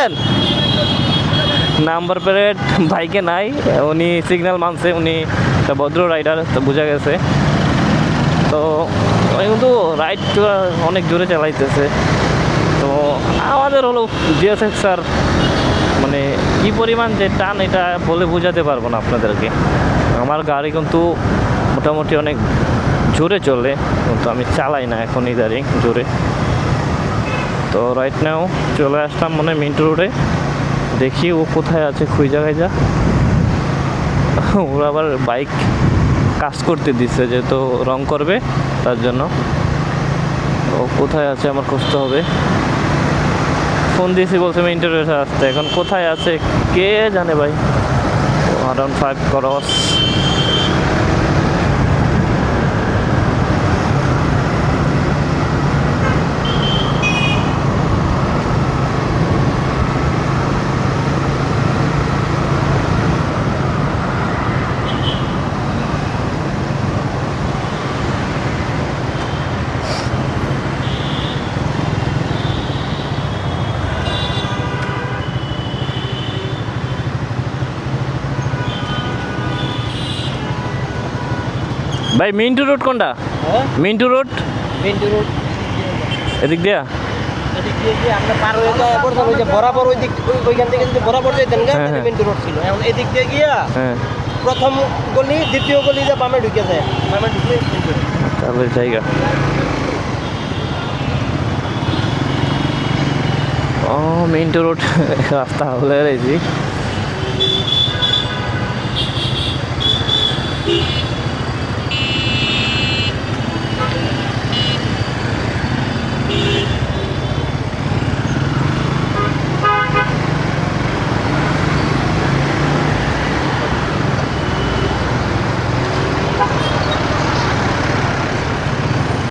পাইছেন? Number plate বাইকে নাই, উনি সিগন্যাল মানছে, উনি একটা ভদ্র রাইডার, তো বোঝা গেছে। তো উনি কিন্তু রাইড অনেক জোরে চালাইতেছে। তো আমাদের হলো জিএসএক্স স্যার, মানে কি পরিমাণ যে টান এটা বলে বোঝাতে পারবো না আপনাদেরকে। আমার গাড়ি কিন্তু মোটামুটি অনেক জোরে চলে, কিন্তু আমি চালাই না এখন ইদারিং জোরে। তো রাইট নাও চলে আসলাম মানে মিন্টু রোডে, দেখি ও কোথায় আছে, খুঁজা খাইজা। ওরা আবার বাইক কাজ করতে দিচ্ছে, যেহেতু রং করবে তার জন্য। ও কোথায় আছে আমার খুঁজতে হবে। ফোন দিয়েছি, বলছে মিন্টু রোডে আসতে, এখন কোথায় আছে কে জানে ভাই। Around 5 cross. ভাই মিন্টু রোড কোনটা? মিন্টু রোড, মিন্টু রোড এদিক দিয়া এদিক দিয়ে গিয়ে আমরা পার হয়ে যাওয়ার পর ওই যে বরাবর ওই দিক ওইখান থেকে যদি বরাবর যেতেন গা তাহলে মিন্টু রোড ছিল। এখন এদিক দিয়ে গিয়া হ্যাঁ প্রথম গলি দ্বিতীয় গলি যা বামে ঢুকে যায়, বামে ঢুকে মিন্টু রোড। তাহলে জায়গা। ও মিন্টু রোড রাস্তা হলে রয়েছি।